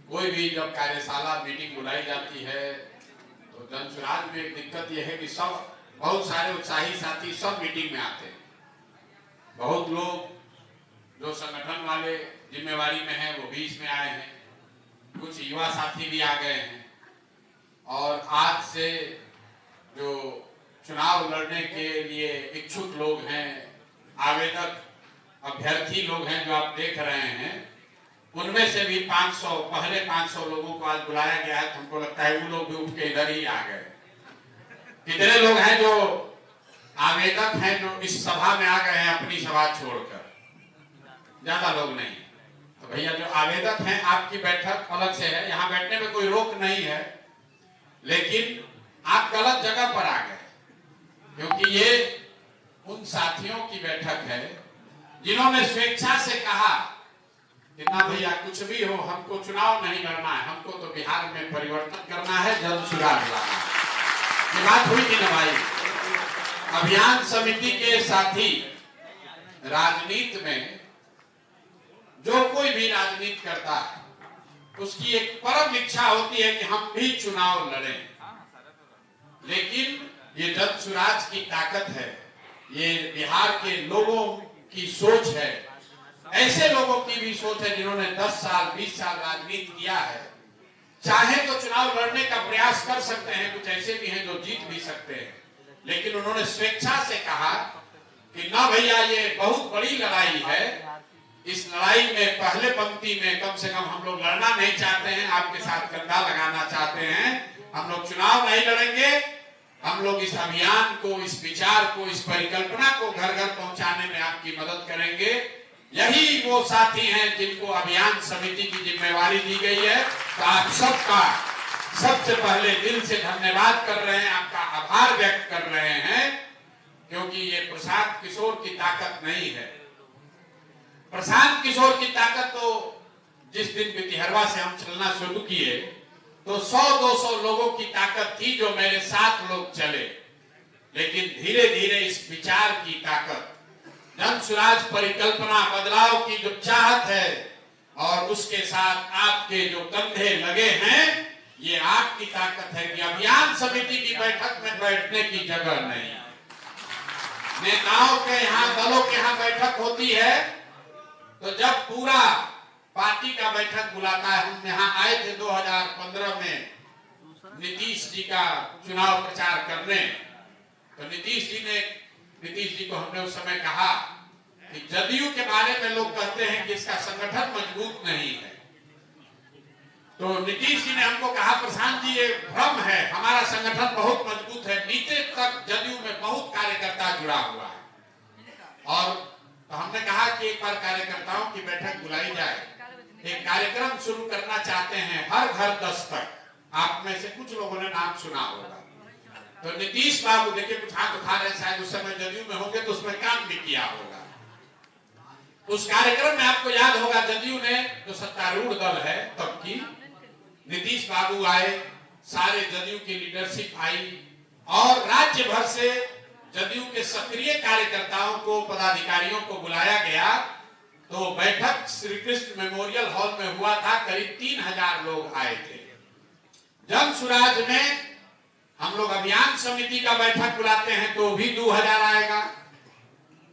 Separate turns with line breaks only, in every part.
कोई भी जब कार्यशाला मीटिंग बुलाई जाती है तो जन सुराज में एक दिक्कत यह है कि सब बहुत सारे उत्साही साथी सब मीटिंग में आते हैं। बहुत लोग जो संगठन वाले जिम्मेवारी में हैं वो भी इसमें आए हैं, कुछ युवा साथी भी आ गए हैं और आज से जो चुनाव लड़ने के लिए इच्छुक लोग हैं, आवेदक अभ्यर्थी लोग हैं जो आप देख रहे हैं, उनमें से भी 500 पहले 500 लोगों को आज बुलाया गया है। हमको लगता है वो लोग भी उठ के इधर ही आ गए। कितने लोग हैं जो आवेदक हैं जो इस सभा में आ गए हैं अपनी सभा छोड़कर? ज्यादा लोग नहीं। तो भैया जो आवेदक हैं आपकी बैठक अलग से है, यहाँ बैठने में कोई रोक नहीं है, लेकिन आप गलत जगह पर आ गए क्योंकि ये उन साथियों की बैठक है जिन्होंने स्वेच्छा से कहा कि ना भैया कुछ भी हो, हमको चुनाव नहीं लड़ना है, हमको तो बिहार में परिवर्तन करना है, जन सुराज लाना है। ये बात हुई थी ना भाई। अभियान समिति के साथी राजनीति में जो कोई भी राजनीति करता है उसकी एक परम इच्छा होती है कि हम भी चुनाव लड़ें, लेकिन ये जन सुराज की ताकत है, ये बिहार के लोगों की सोच है, ऐसे लोगों की भी सोच है जिन्होंने 10 साल 20 साल राजनीति किया है। चाहे तो चुनाव लड़ने का प्रयास कर सकते हैं, कुछ ऐसे भी हैं जो जीत भी सकते हैं, लेकिन उन्होंने स्वेच्छा से कहा कि ना भैया ये बहुत बड़ी लड़ाई है, इस लड़ाई में पहले पंक्ति में कम से कम हम लोग लड़ना नहीं चाहते हैं, आपके साथ कंधा लगाना चाहते हैं, हम लोग चुनाव नहीं लड़ेंगे, हम लोग इस अभियान को, इस विचार को, इस परिकल्पना को घर घर पहुंचाने में आपकी मदद करेंगे। यही वो साथी हैं जिनको अभियान समिति की जिम्मेवारी दी गई है। तो आप सबका सबसे पहले दिल से धन्यवाद कर रहे हैं, आपका आभार व्यक्त कर रहे हैं, क्योंकि ये प्रशांत किशोर की ताकत नहीं है। प्रशांत किशोर की ताकत तो जिस दिन बितिहरवा से हम चलना शुरू किए तो 100-200 लोगों की ताकत थी जो मेरे साथ लोग चले, लेकिन धीरे धीरे इस विचार की ताकत, जन सुराज परिकल्पना, बदलाव की जो चाहत है और उसके साथ आपके जो कंधे लगे हैं, ये आपकी ताकत है कि अभियान समिति की बैठक में बैठने की जगह नहीं। नेताओं के यहाँ, दलों के यहाँ बैठक होती है तो जब पूरा पार्टी का बैठक बुलाता है, हम यहाँ आए थे 2015 में नीतीश जी का चुनाव प्रचार करने, तो नीतीश जी को हमने उस समय कहा कि जदयू के बारे में लोग कहते हैं कि इसका संगठन मजबूत नहीं है, तो नीतीश जी ने हमको कहा प्रशांत जी ये भ्रम है, हमारा संगठन बहुत मजबूत है, नीचे तक जदयू में बहुत कार्यकर्ता जुड़ा हुआ है। और तो हमने कहा कि एक बार कार्यकर्ताओं की बैठक बुलाई जाए, एक कार्यक्रम शुरू करना चाहते हैं, हर घर 10 तक। आप में से कुछ लोगों ने नाम सुना होगा, तो नीतीश बाबू देखिए कुछ हाथ उठा रहे, शायद उस समय जदयू में होंगे तो उसमें काम भी किया होगा। उस कार्यक्रम में आपको याद होगा जदयू ने जो सत्तारूढ़ दल है तब की, नीतीश बाबू आए, सारे जदयू की लीडरशिप आई और राज्य भर से जदयू के सक्रिय कार्यकर्ताओं को, पदाधिकारियों को बुलाया गया। तो बैठक श्री कृष्ण मेमोरियल हॉल में हुआ था, करीब 3000 लोग आए थे। जन सुराज में हम लोग अभियान समिति का बैठक बुलाते हैं तो भी 2000 आएगा।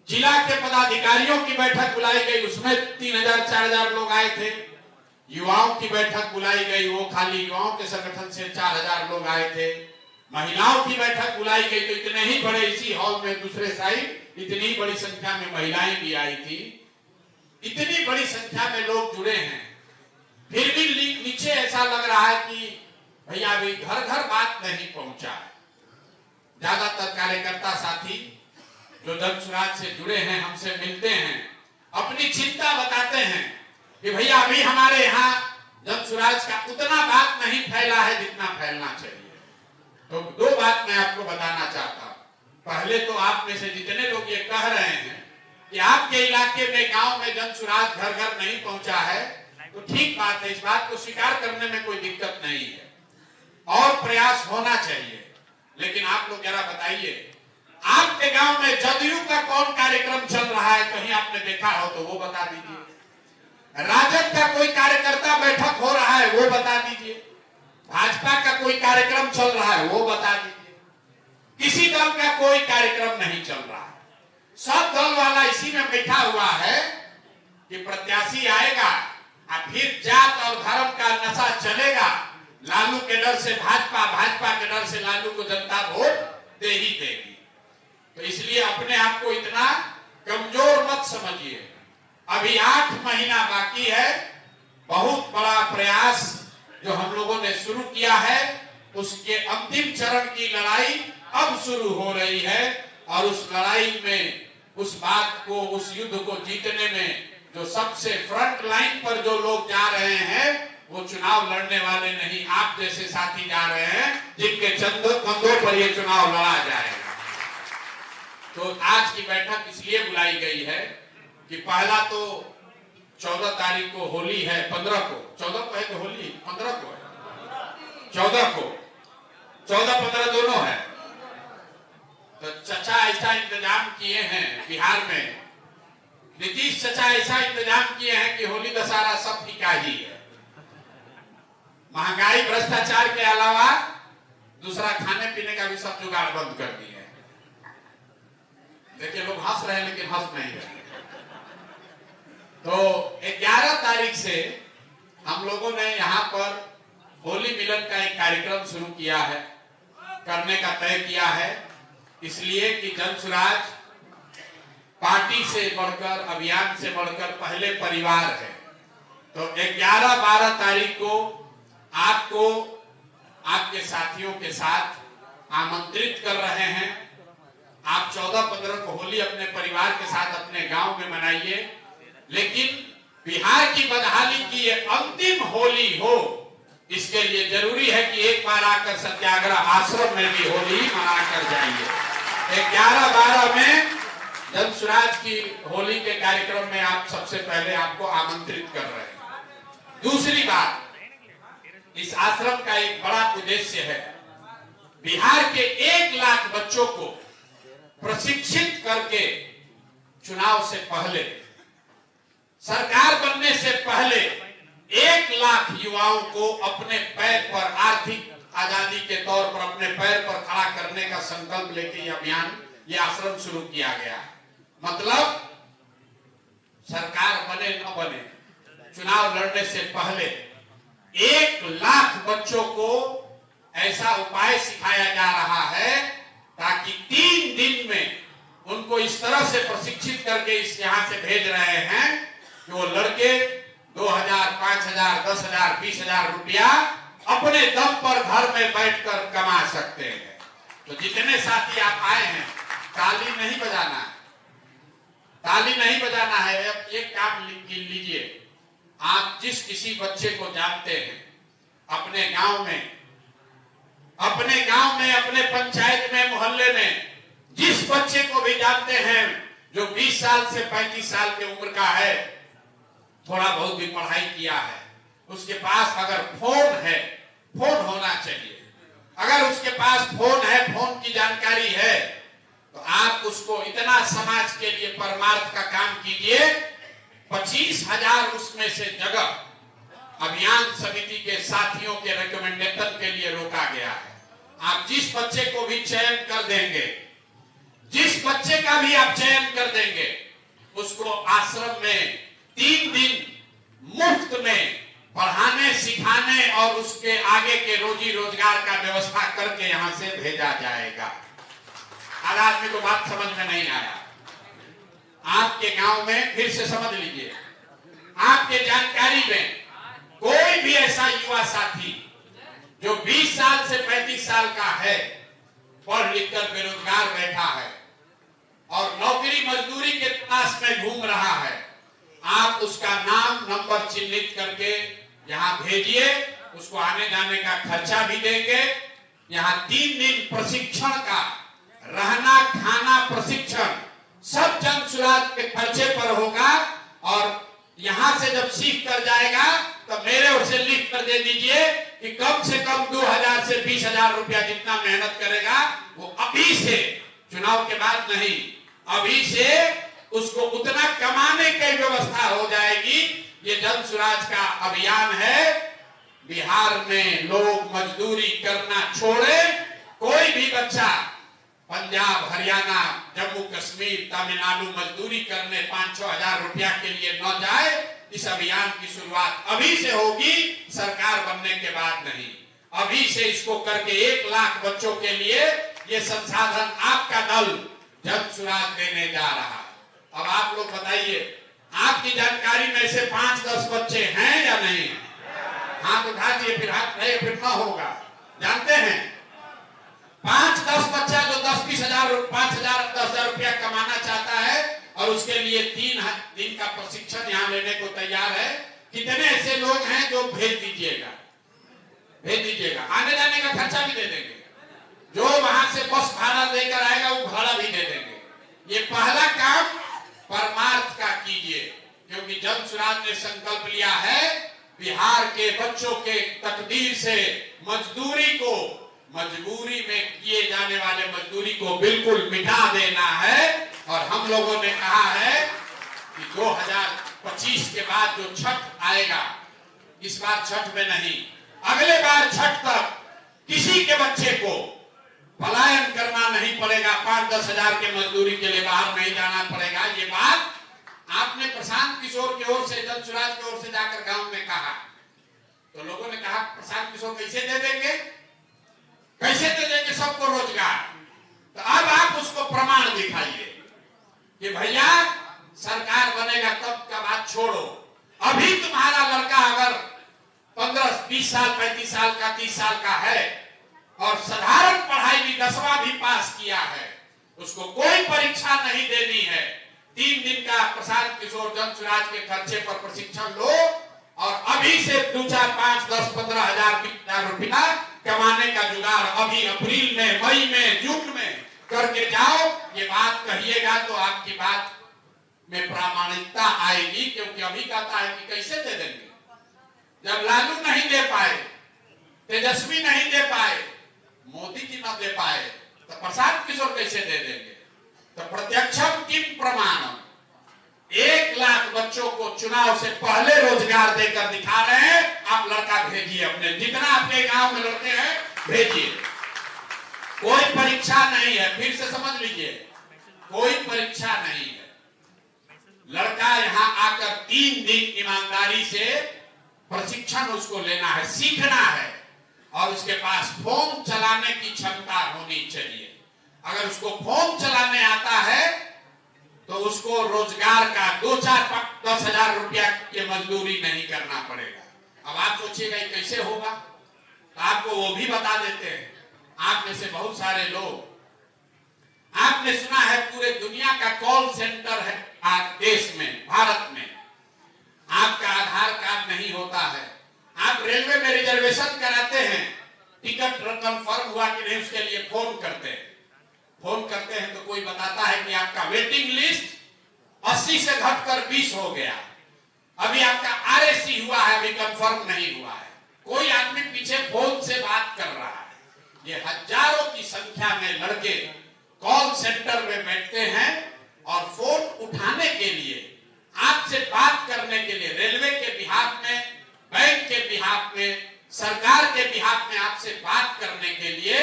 जिला के पदाधिकारियों की बैठक बुलाई गई, उसमें 3000-4000 लोग आए थे। युवाओं की बैठक बुलाई गई, वो खाली युवाओं के संगठन से 4000 लोग आए थे। महिलाओं की बैठक बुलाई गई तो इतने ही बड़े इसी हॉल में दूसरे साइड इतनी बड़ी संख्या में महिलाएं भी आई थी। इतनी बड़ी संख्या में लोग जुड़े हैं, फिर भी नीचे ऐसा लग रहा है कि भैया अभी घर घर बात नहीं पहुंचा है। ज्यादातर कार्यकर्ता साथी जो जन सुराज से जुड़े हैं, हमसे मिलते हैं, अपनी चिंता बताते हैं कि भैया अभी हमारे यहाँ जन सुराज का उतना बात नहीं फैला है जितना फैलना चाहिए। तो 2 बात मैं आपको बताना चाहता हूँ। पहले तो आप में से जितने लोग ये कह रहे हैं कि आपके इलाके में, गांव में जन सुराज घर घर नहीं पहुंचा है, तो ठीक बात है, इस बात को स्वीकार करने में कोई दिक्कत नहीं है और प्रयास होना चाहिए। लेकिन आप लोग जरा बताइए, आपके गांव में जदयू का कौन कार्यक्रम चल रहा है, कहीं आपने देखा हो तो वो बता दीजिए। राजद का कोई कार्यकर्ता बैठक हो रहा है वो भाजपा का कोई कार्यक्रम चल रहा है वो बता दीजिए। किसी दल का कोई कार्यक्रम नहीं चल रहा है। सब दल वाला इसी में बैठा हुआ है कि प्रत्याशी आएगा और फिर जात और धर्म का नशा चलेगा। लालू के डर से भाजपा, भाजपा के डर से लालू को जनता वोट दे ही देगी। तो इसलिए अपने आप को इतना कमजोर मत समझिए। अभी 8 महीना बाकी है। बहुत बड़ा प्रयास जो हम लोगों ने शुरू किया है, उसके अंतिम चरण की लड़ाई अब शुरू हो रही है। और उस लड़ाई में, उस बात को, उस युद्ध को जीतने में जो सबसे फ्रंट लाइन पर जो लोग जा रहे हैं, वो चुनाव लड़ने वाले नहीं, आप जैसे साथी जा रहे हैं जिनके कंधों पर ये चुनाव लड़ा जाएगा। तो आज की बैठक इसलिए बुलाई गई है कि पहला तो 14 तारीख को होली है, 15 को, 14 को है कि होली 15 को है, 14 को, 14-15 दोनों है। तो चचा ऐसा इंतजाम किए हैं बिहार में, नीतीश चचा ऐसा इंतजाम किए हैं कि होली दशहरा सब फीका ही है। महंगाई, भ्रष्टाचार के अलावा दूसरा खाने पीने का भी सब जुगाड़ बंद कर दिए हैं। देखिए लोग हंस रहे हैं लेकिन हंस नहीं रहे। तो 11 तारीख से हम लोगों ने यहाँ पर होली मिलन का एक कार्यक्रम शुरू किया है, करने का तय किया है। इसलिए कि जन सुराज पार्टी से बढ़कर, अभियान से बढ़कर पहले परिवार है। तो 11-12 तारीख को आपको आपके साथियों के साथ आमंत्रित कर रहे हैं। आप 14-15 को होली अपने परिवार के साथ अपने गांव में मनाइए, लेकिन बिहार की बदहाली की ये अंतिम होली हो, इसके लिए जरूरी है कि एक बार आकर सत्याग्रह आश्रम में भी होली मना कर जाइए। 11-12 में जन सुराज की होली के कार्यक्रम में आप सबसे पहले आपको आमंत्रित कर रहे हैं। दूसरी बात, इस आश्रम का एक बड़ा उद्देश्य है, बिहार के 1 लाख बच्चों को प्रशिक्षित करके चुनाव से पहले, सरकार बनने से पहले 1 लाख युवाओं को अपने पैर पर, आर्थिक आजादी के तौर पर अपने पैर पर खड़ा करने का संकल्प लेके ये अभियान, ये आश्रम शुरू किया गया। मतलब सरकार बने न बने, चुनाव लड़ने से पहले 1 लाख बच्चों को ऐसा उपाय सिखाया जा रहा है ताकि 3 दिन में उनको इस तरह से प्रशिक्षित करके इस यहाँ से भेज रहे हैं कि वो लड़के 2000, 5000, 10,000, 20,000 रुपया अपने दम पर घर में बैठकर कमा सकते हैं। तो जितने साथी आप आए हैं, ताली नहीं बजाना है, ताली नहीं बजाना है। एक काम लीजिए, आप जिस किसी बच्चे को जानते हैं अपने गांव में, अपने पंचायत में, मोहल्ले में, जिस बच्चे को भी जानते हैं जो 20 साल से 35 साल की उम्र का है, थोड़ा बहुत भी पढ़ाई किया है, उसके पास अगर फोन है, फोन होना चाहिए। अगर उसके पास फोन है, फोन की जानकारी है, तो आप उसको इतना समाज के लिए परमार्थ का काम कीजिए। 25,000 उसमें से जगह अभियान समिति के साथियों के रिकमेंडेशन के लिए रोका गया है। आप जिस बच्चे को भी चयन कर देंगे, जिस बच्चे का भी आप चयन कर देंगे, उसको आश्रम में 3 दिन मुफ्त में पढ़ाने, सिखाने और उसके आगे के रोजी रोजगार का व्यवस्था करके यहाँ से भेजा जाएगा। हर आदमी को बात समझ में नहीं आया, आपके गांव में फिर से समझ लीजिए, आपके जानकारी में कोई भी ऐसा युवा साथी जो 20 साल से 35 साल का है, पढ़ लिख कर बेरोजगार बैठा है और नौकरी मजदूरी के तलाश में घूम रहा है, आप उसका नाम, नंबर चिन्हित करके यहाँ भेजिए। उसको आने जाने का खर्चा भी देंगे। यहाँ 3 दिन प्रशिक्षण का, रहना खाना प्रशिक्षण सब जन सुराज के खर्चे पर होगा। और यहाँ से जब सीख कर जाएगा तो मेरे ओर से लिख कर दे दीजिए कि कम से कम 2,000 से 20,000 रुपया जितना मेहनत करेगा वो अभी से, चुनाव के बाद नहीं, अभी से उसको उतना कमाने की व्यवस्था हो जाएगी। ये जन सुराज का अभियान है। बिहार में लोग मजदूरी करना छोड़े, कोई भी बच्चा पंजाब, हरियाणा, जम्मू कश्मीर, तमिलनाडु मजदूरी करने 5-6 हजार रुपया के लिए न जाए। इस अभियान की शुरुआत अभी से होगी, सरकार बनने के बाद नहीं। अभी से इसको करके 1 लाख बच्चों के लिए ये संसाधन आपका दल जन सुराज देने जा रहा है। अब आप लोग बताइए, आपकी जानकारी में से 5-10 बच्चे हैं या नहीं? हाथ उठा दिए, फिर हाथ नहीं, फिर न होगा। जानते हैं 5-10 बच्चा जो 10-20 हजार, 5,000, 10,000 रुपया कमाना चाहता है और उसके लिए 3 दिन का प्रशिक्षण यहाँ लेने को तैयार है। कितने ऐसे लोग हैं जो भेज दीजिएगा, भेज दीजिएगा। आने जाने का खर्चा भी दे देंगे, जो वहां से बस भाड़ा देकर आएगा वो भाड़ा भी दे देंगे। ये पहला काम परमार्थ का कीजिए, क्योंकि जन सुराज ने संकल्प लिया है बिहार के बच्चों के तकदीर से मजदूरी को, मजबूरी में किए जाने वाले मजदूरी को बिल्कुल मिटा देना है। और हम लोगों ने कहा है कि 2025 के बाद जो छठ आएगा, इस बार छठ में नहीं, अगले बार छठ तक किसी के बच्चे को पलायन करना नहीं पड़ेगा, 5-10 हजार के मजदूरी के लिए बाहर नहीं जाना पड़ेगा। ये बात आपने प्रशांत किशोर की ओर से, जन सुराज की ओर से जाकर गांव में कहा, तो लोगों ने कहा प्रशांत किशोर कैसे दे देंगे, कैसे दे देंगे सबको रोजगार? तो अब आप उसको प्रमाण दिखाइए कि भैया सरकार बनेगा तब का बात छोड़ो। अभी तुम्हारा लड़का अगर 15-20 साल, 35 साल का, 30 साल का है और साधारण पढ़ाई भी 10वां भी पास किया है, उसको कोई परीक्षा नहीं देनी है। 3 दिन का प्रशांत किशोर जन सुराज के खर्चे पर प्रशिक्षण लो और अभी से 2-4, 5, 10, 15 हजार रुपया कमाने का जुगाड़ अभी अप्रैल में, मई में, जून में करके जाओ। ये बात कहिएगा तो आपकी बात में प्रामाणिकता आएगी, क्योंकि अभी कहता है कि कैसे दे देंगे। जब लालू नहीं दे पाए, तेजस्वी नहीं दे पाए, मोदी जी न दे पाए, तो प्रशांत किशोर कैसे दे देंगे? तो प्रत्यक्षम किम प्रमाणम, 1 लाख बच्चों को चुनाव से पहले रोजगार देकर दिखा रहे हैं। आप लड़का भेजिए, अपने जितना आपके गांव में लड़के हैं भेजिए। कोई परीक्षा नहीं है, फिर से समझ लीजिए, कोई परीक्षा नहीं है। लड़का यहाँ आकर 3 दिन ईमानदारी से प्रशिक्षण उसको लेना है, सीखना है, और उसके पास फोन चलाने की क्षमता होनी चाहिए। अगर उसको फोन चलाने आता है तो उसको रोजगार का 2-4-10 हजार रुपया की मजदूरी नहीं करना पड़ेगा। अब आप सोचिएगा कैसे होगा, तो आपको वो भी बता देते हैं। आप में से बहुत सारे लोग, आपने सुना है पूरे दुनिया का कॉल सेंटर है देश में, भारत में। आपका आधार कार्ड नहीं होता है, आप रेलवे में रिजर्वेशन कराते हैं, टिकट कंफर्म हुआ कि नहीं उसके लिए फोन करते हैं। फोन करते हैं तो कोई बताता है कि आपका वेटिंग लिस्ट 80 से घटकर 20 हो गया, अभी आपका आरएसी हुआ है, अभी कंफर्म नहीं हुआ है। कोई आदमी पीछे फोन से बात कर रहा है। ये हजारों की संख्या में लड़के कॉल सेंटर में बैठते हैं और फोन उठाने के लिए, आपसे बात करने के लिए, रेलवे के बिहाफ में, बैंक के बिहाफ में, सरकार के बिहाफ में आपसे बात करने के लिए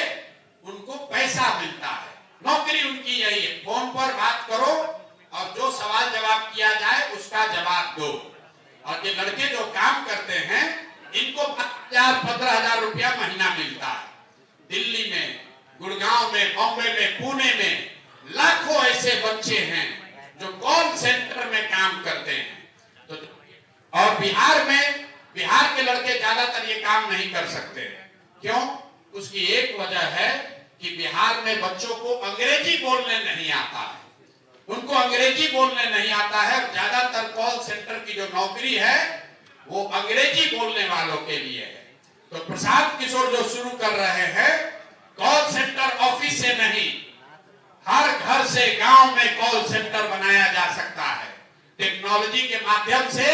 उनको पैसा मिलता है। नौकरी उनकी यही है, फोन पर बात करो और जो सवाल जवाब किया जाए उसका जवाब दो। और ये लड़के जो काम करते हैं इनको 15 हजार रुपया महीना मिलता है। दिल्ली में, गुड़गांव में, बॉम्बे में, पुणे में लाखों ऐसे बच्चे हैं जो कॉल सेंटर में काम करते हैं। तो और बिहार में, बिहार के लड़के ज्यादातर ये काम नहीं कर सकते। क्यों? उसकी एक वजह है कि बिहार में बच्चों को अंग्रेजी बोलने नहीं आता है, उनको अंग्रेजी बोलने नहीं आता है। ज्यादातर कॉल सेंटर की जो नौकरी है वो अंग्रेजी बोलने वालों के लिए है। तो प्रशांत किशोर जो शुरू कर रहे हैं, कॉल सेंटर ऑफिस से नहीं, हर घर से गांव में कॉल सेंटर बनाया जा सकता है। टेक्नोलॉजी के माध्यम से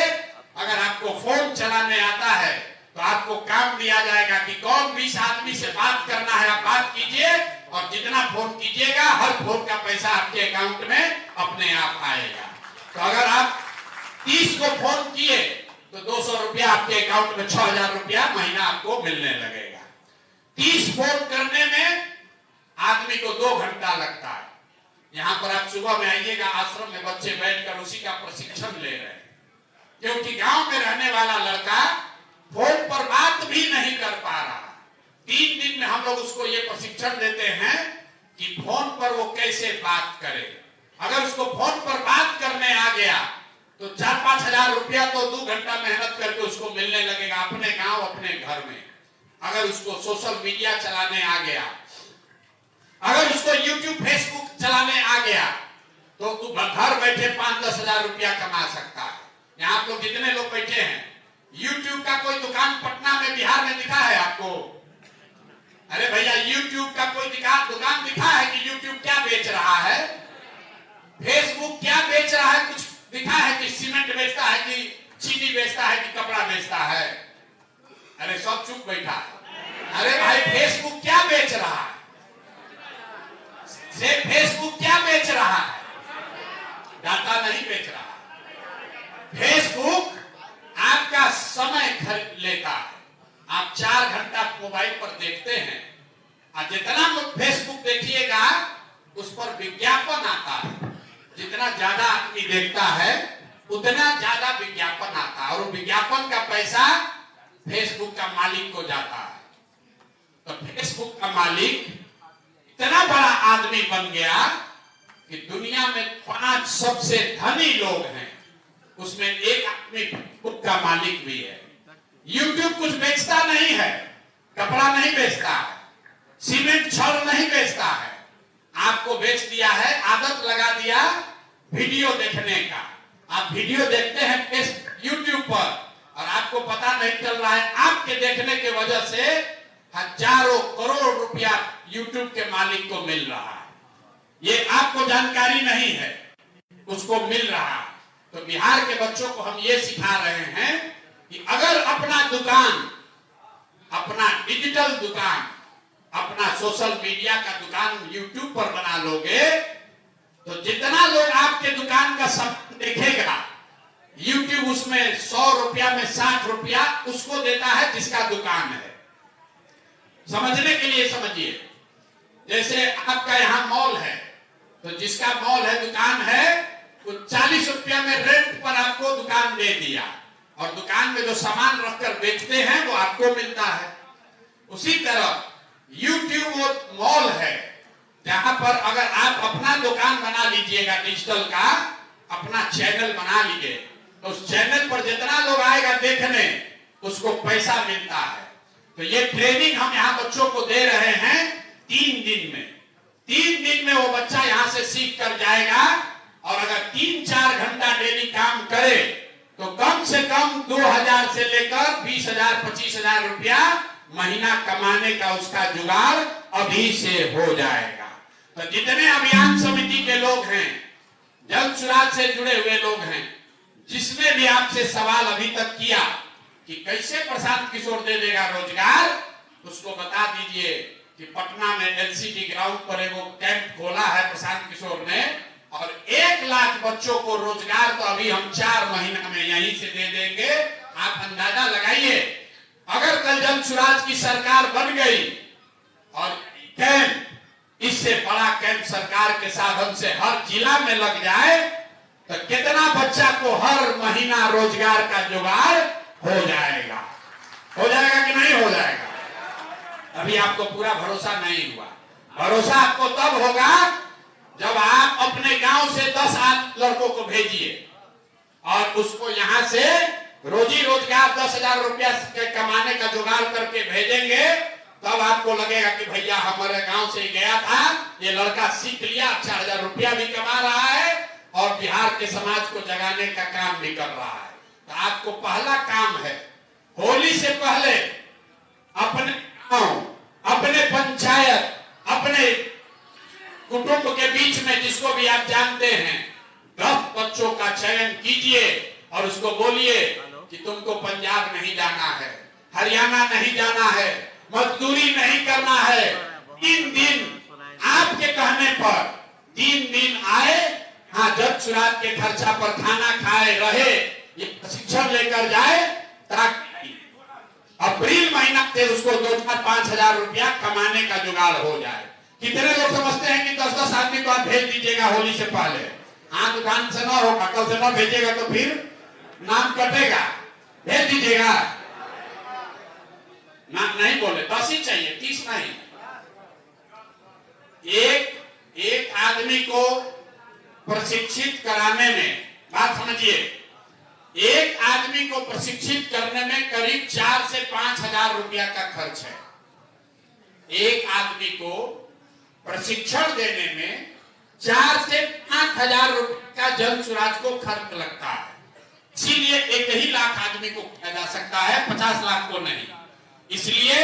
अगर आपको फोन चलाने आता है तो आपको काम दिया जाएगा कि कौन 20 आदमी से बात करना है, आप बात कीजिए और जितना फोन कीजिएगा हर फोन का पैसा आपके अकाउंट में अपने आप आएगा। तो अगर आप 30 को फोन किए तो 200 रुपया आपके अकाउंट में 6000 रुपया महीना आपको मिलने लगेगा। 30 फोन करने में आदमी को 2 घंटा लगता है। यहाँ पर आप सुबह में आइएगा, आश्रम में बच्चे बैठकर उसी का प्रशिक्षण ले रहे हैं, क्योंकि गांव में रहने वाला लड़का फोन पर बात भी नहीं कर पा रहा। 3 दिन में हम लोग उसको ये प्रशिक्षण देते हैं कि फोन पर वो कैसे बात करे। अगर उसको फोन पर बात करने आ गया तो 4-5 हजार रुपया तो 2 घंटा मेहनत करके उसको मिलने लगेगा अपने गांव अपने घर में। अगर उसको सोशल मीडिया चलाने आ गया, अगर उसको यूट्यूब फेसबुक चलाने आ गया, तो तू घर बैठे 5-10 हजार रुपया कमा सकता है। यहाँ आप लोग जितने लोग बैठे हैं, यूट्यूब का कोई दुकान पटना में बिहार में दिखा है आपको? अरे भैया, यूट्यूब का कोई दुकान दिखा है कि यूट्यूब क्या बेच रहा है? फेसबुक क्या बेच रहा है? कुछ दिखा है कि सीमेंट बेचता है कि चीनी बेचता है कि कपड़ा बेचता है? अरे सब चुप बैठा है। अरे भाई, फेसबुक क्या बेच रहा है? फेसबुक क्या बेच रहा है? डाटा नहीं बेच रहा। फेसबुक आपका समय खरीद लेता है। आप 4 घंटा मोबाइल पर देखते हैं, और जितना फेसबुक देखिएगा उस पर विज्ञापन आता है। जितना ज्यादा आदमी देखता है उतना ज्यादा विज्ञापन आता है, और विज्ञापन का पैसा फेसबुक का मालिक को जाता है। तो फेसबुक का मालिक इतना बड़ा आदमी बन गया कि दुनिया में 5 सबसे धनी लोग हैं, उसमें एक आदमी फेसबुक का मालिक भी है। यूट्यूब कुछ बेचता नहीं है, कपड़ा नहीं बेचता है, सीमेंट छड़ नहीं बेचता है। आपको बेच दिया है, आदत लगा दिया वीडियो देखने का। आप वीडियो देखते हैं यूट्यूब पर और आपको पता नहीं चल रहा है, आपके देखने की वजह से हजारों करोड़ रुपया यूट्यूब के मालिक को मिल रहा है। ये आपको जानकारी नहीं है, उसको मिल रहा है। तो बिहार के बच्चों को हम ये सिखा रहे हैं कि अगर अपना दुकान, अपना डिजिटल दुकान, अपना सोशल मीडिया का दुकान यूट्यूब पर बना लोगे, तो जितना लोग आपके दुकान का सब देखेगा, यूट्यूब उसमें 100 रुपया में 60 रुपया उसको देता है जिसका दुकान है। समझने के लिए समझिए, जैसे आपका यहाँ मॉल है, तो जिसका मॉल है, दुकान है, वो 40 रुपया में रेंट पर आपको दुकान दे दिया, और दुकान में जो सामान रखकर बेचते हैं वो आपको मिलता है। उसी तरह यूट्यूब वो मॉल है जहां पर अगर आप अपना दुकान बना लीजिएगा, डिजिटल का अपना चैनल बना लीजिए, तो उस चैनल पर जितना लोग आएगा देखने, उसको पैसा मिलता है। तो ये ट्रेनिंग हम यहाँ बच्चों को दे रहे हैं 3 दिन में। 3 दिन में वो बच्चा यहाँ से सीख कर जाएगा, और अगर 3-4 घंटा डेली काम करे तो कम से कम 2000 से लेकर 20,000 25,000 रुपया महीना कमाने का उसका जुगाड़ अभी से हो जाएगा। तो जितने अभियान समिति के लोग हैं, जल सुराज से जुड़े हुए लोग हैं, जिसने भी आपसे सवाल अभी तक किया कि कैसे प्रशांत किशोर दे देगा रोजगार, उसको बता दीजिए कि पटना में एलसीडी ग्राउंड पर एक कैंप खोला है प्रशांत किशोर ने, और 1 लाख बच्चों को रोजगार तो अभी हम 4 महीना में यहीं से दे देंगे। आप अंदाजा लगाइए, अगर कल जल सुराज की सरकार बन गई और कैंप, इससे बड़ा कैंप सरकार के साधन से हर जिला में लग जाए, तो कितना बच्चा को हर महीना रोजगार का जुगाड़ हो जाएगा। हो जाएगा कि नहीं हो जाएगा? अभी आपको पूरा भरोसा नहीं हुआ। भरोसा आपको तब होगा जब आप अपने गांव से 10 लड़कों को भेजिए और उसको यहां से रोजी रोजगार 10,000 रुपया के कमाने का जुगाड़ करके भेजेंगे, तब आपको लगेगा कि भैया हमारे गांव से गया था, ये लड़का सीख लिया, 4,000 रुपया भी कमा रहा है और बिहार के समाज को जगाने का काम भी कर रहा है। तो आपको पहला काम है, होली से पहले अपने गांव, अपने पंचायत, अपने कुटुंब के बीच में जिसको भी आप जानते हैं, 10 बच्चों का चयन कीजिए और उसको बोलिए कि तुमको पंजाब नहीं जाना है, हरियाणा नहीं जाना है, मजदूरी नहीं करना है। 3 दिन आपके कहने पर 3 दिन आए, हाँ, जल सुराज के खर्चा पर खाना खाए रहे, ये प्रशिक्षण लेकर जाए ताकि अप्रैल महीना से उसको 2-5 हजार रुपया कमाने का जुगाड़ हो जाए। कितने लोग समझते हैं कि 10-10 आदमी को आप भेज दीजिएगा होली से पहले, हाँ दुकान से ना होगा, कल से ना भेजिएगा तो फिर नाम कटेगा, भेज दीजिएगा ना। नहीं बोले 10 ही चाहिए, 30 नहीं। एक आदमी को प्रशिक्षित कराने में, बात समझिए, एक आदमी को प्रशिक्षित करने में करीब 4 से 5 हजार रुपया का खर्च है। एक आदमी को प्रशिक्षण देने में 4 से 5 हजार रुपये का जन सुराज को खर्च लगता है। इसीलिए 1 लाख आदमी को किया जा सकता है, 50 लाख को नहीं। इसलिए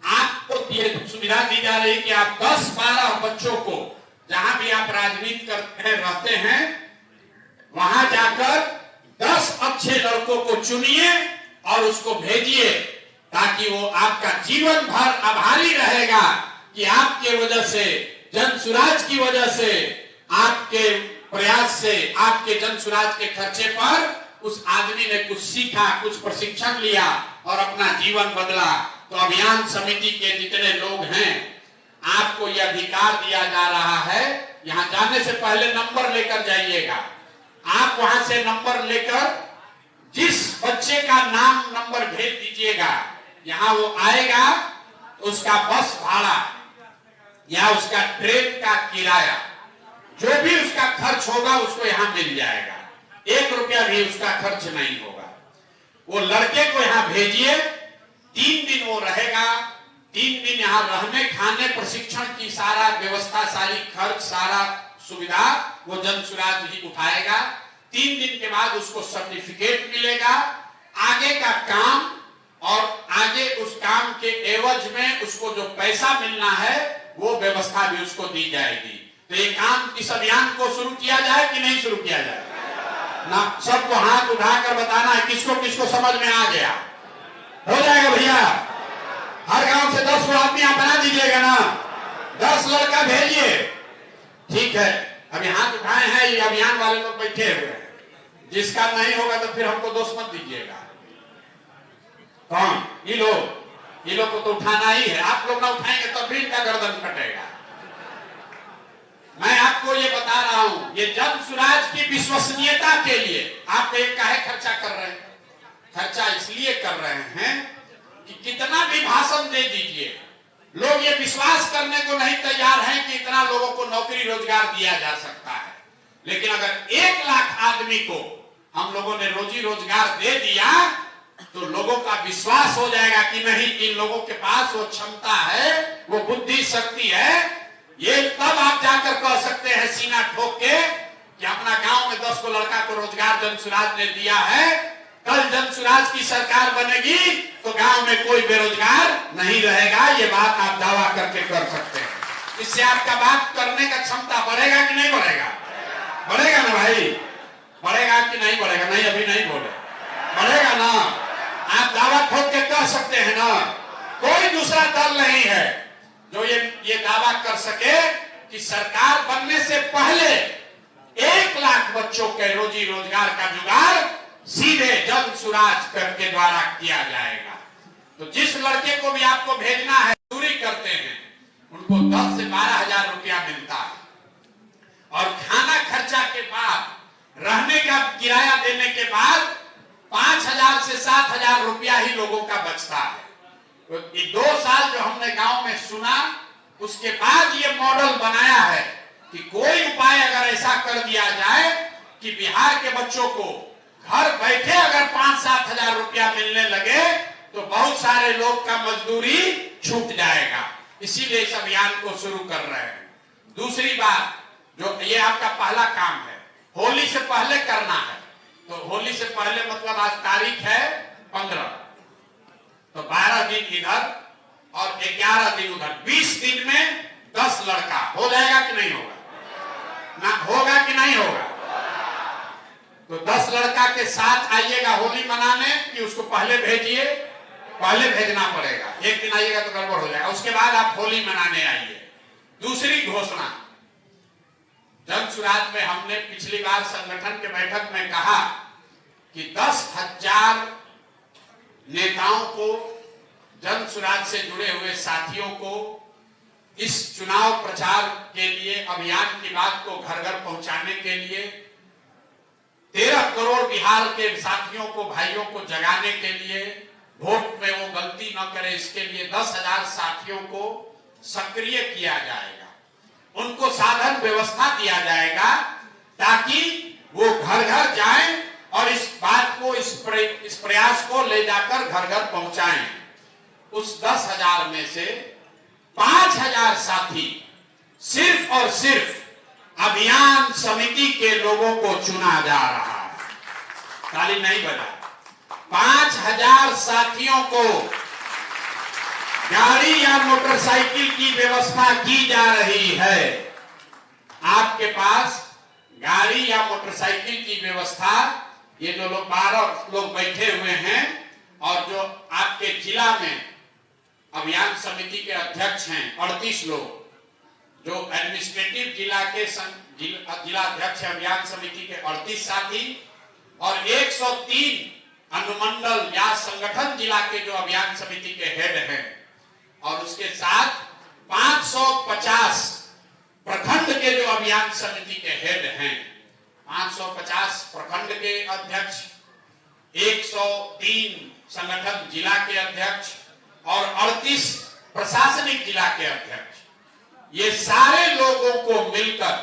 आपको ये सुविधा दी जा रही है कि आप 10-12 बच्चों को, जहां भी आप राजनीति करते हैं रहते हैं, वहां जाकर 10 अच्छे लड़कों को चुनिए और उसको भेजिए, ताकि वो आपका जीवन भर आभारी रहेगा कि आपके वजह से, जन सुराज की वजह से, आपके प्रयास से, आपके जन सुराज के खर्चे पर उस आदमी ने कुछ सीखा, कुछ प्रशिक्षण लिया और अपना जीवन बदला। तो अभियान समिति के जितने लोग हैं, आपको यह अधिकार दिया जा रहा है, यहां जाने से पहले नंबर लेकर जाइएगा। आप वहां से नंबर लेकर जिस बच्चे का नाम नंबर भेज दीजिएगा, यहां वो आएगा, उसका बस भाड़ा या उसका ट्रेन का किराया, जो भी उसका खर्च होगा उसको यहां मिल जाएगा। 1 रुपया भी उसका खर्च नहीं होगा। वो लड़के को यहां भेजिए, 3 दिन वो रहेगा, 3 दिन यहाँ रहने, खाने, प्रशिक्षण की सारा व्यवस्था, सारी खर्च, सारा सुविधा वो जन सुराज ही उठाएगा। 3 दिन के बाद उसको सर्टिफिकेट मिलेगा, आगे का काम और आगे उस काम के एवज में उसको जो पैसा मिलना है वो व्यवस्था भी उसको दी जाएगी। तो ये काम, इस अभियान को शुरू किया जाए कि नहीं शुरू किया जाए ना? सबको हाथ उठाकर बताना है किसको किसको समझ में आ गया। हो जाएगा भैया, हर गांव से 10 आदमी आप बना दीजिएगा ना, 10 लड़का भेजिए। ठीक है, अभी हाथ उठाए हैं, ये अभियान वाले लोग बैठे हुए हैं, जिसका नहीं होगा तो फिर हमको दोष मत दीजिएगा। कौन? ये लोग को तो उठाना ही है। आप लोग ना उठाएंगे तो फिर इनका गर्दन कटेगा। मैं आपको ये बता रहा हूं, ये जन सुराज की विश्वसनीयता के लिए आप एक काहे खर्चा कर रहे हैं? खर्चा इसलिए कर रहे हैं कि कितना भी भाषण दे दीजिए, लोग ये विश्वास करने को नहीं तैयार हैं कि इतना लोगों को नौकरी रोजगार दिया जा सकता है। लेकिन अगर 1 लाख आदमी को हम लोगों ने रोजी रोजगार दे दिया तो लोगों का विश्वास हो जाएगा कि नहीं, इन लोगों के पास वो क्षमता है, वो बुद्धि शक्ति है। ये तब आप जाकर कह सकते हैं सीना ठोक के कि अपना गांव में 10 को लड़का को रोजगार जन सुराज ने दिया है। कल जन सुराज की सरकार बनेगी तो गांव में कोई बेरोजगार नहीं रहेगा। ये बात आप दावा करके कर सकते हैं। इससे आपका बात करने का क्षमता बढ़ेगा कि नहीं बढ़ेगा? बढ़ेगा ना भाई? बढ़ेगा कि नहीं बढ़ेगा? नहीं, अभी नहीं बोले, बढ़ेगा ना? आप दावा ठोक के कह सकते हैं ना? कोई दूसरा दल नहीं है जो ये दावा कर सके कि सरकार बनने से पहले 1 लाख बच्चों के रोजी रोजगार का जुगाड़ सीधे जन सुराज के द्वारा किया जाएगा। तो जिस लड़के को भी आपको भेजना है, दूरी करते हैं, उनको 10 से 12 हजार रुपया मिलता है और खाना खर्चा के बाद, रहने का किराया देने के बाद 5,000 से 7,000 रुपया ही लोगों का बचता है। तो ये 2 साल जो हमने गांव में सुना, उसके बाद ये मॉडल बनाया है कि कोई उपाय अगर ऐसा कर दिया जाए कि बिहार के बच्चों को घर बैठे अगर 5-7 हजार रुपया मिलने लगे तो बहुत सारे लोग का मजदूरी छूट जाएगा। इसीलिए इस अभियान को शुरू कर रहे हैं। दूसरी बात, जो ये आपका पहला काम है, होली से पहले करना है। तो होली से पहले मतलब आज तारीख है 15, तो 12 दिन इधर और 11 दिन उधर, 20 दिन में 10 लड़का हो जाएगा कि नहीं होगा? ना होगा कि नहीं होगा? तो 10 लड़का के साथ आइएगा होली मनाने कि उसको पहले भेजिए? पहले भेजना पड़ेगा। एक दिन आइएगा तो गड़बड़ हो जाएगा, उसके बाद आप होली मनाने आइए। दूसरी घोषणा, जन सुराज में हमने पिछली बार संगठन के बैठक में कहा कि 10,000 नेताओं को, जन सुराज से जुड़े हुए साथियों को इस चुनाव प्रचार के लिए, अभियान की बात को घर घर पहुंचाने के लिए, 13 करोड़ बिहार के साथियों को, भाइयों को जगाने के लिए, वोट में वो गलती न करे इसके लिए 10,000 साथियों को सक्रिय किया जाएगा, उनको साधन व्यवस्था दिया जाएगा ताकि वो घर घर जाएं और इस बात को, इस प्रयास को ले जाकर घर घर पहुंचाएं। उस 10,000 में से 5,000 साथी सिर्फ और सिर्फ अभियान समिति के लोगों को चुना जा रहा है। ताली नहीं बजा। 5,000 साथियों को गाड़ी या मोटरसाइकिल की व्यवस्था की जा रही है। आपके पास गाड़ी या मोटरसाइकिल की व्यवस्था, ये जो लोग 12 लोग बैठे हुए हैं और जो आपके जिला में अभियान समिति के अध्यक्ष हैं 38 लोग, जो एडमिनिस्ट्रेटिव जिला के जिला अध्यक्ष अभियान समिति के 38 साथी और 103 अनुमंडल या संगठन जिला के जो अभियान समिति के हेड हैं, और उसके साथ 550 प्रखंड के जो अभियान समिति के हेड हैं, 550 प्रखंड के अध्यक्ष, 103 संगठन जिला के अध्यक्ष और 38 प्रशासनिक जिला के अध्यक्ष, ये सारे लोगों को मिलकर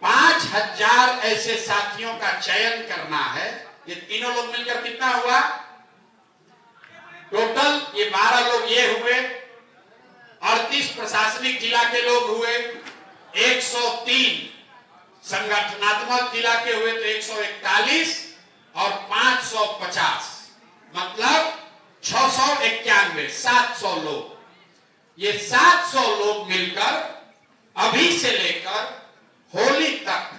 5,000 ऐसे साथियों का चयन करना है। ये तीनों लोग मिलकर कितना हुआ टोटल? ये 12 लोग ये हुए, 38 प्रशासनिक जिला के लोग हुए, 103 संगठनात्मक जिला के हुए तो 141 और 550 मतलब 691, 700 लोग। ये 700 लोग मिलकर अभी से लेकर होली तक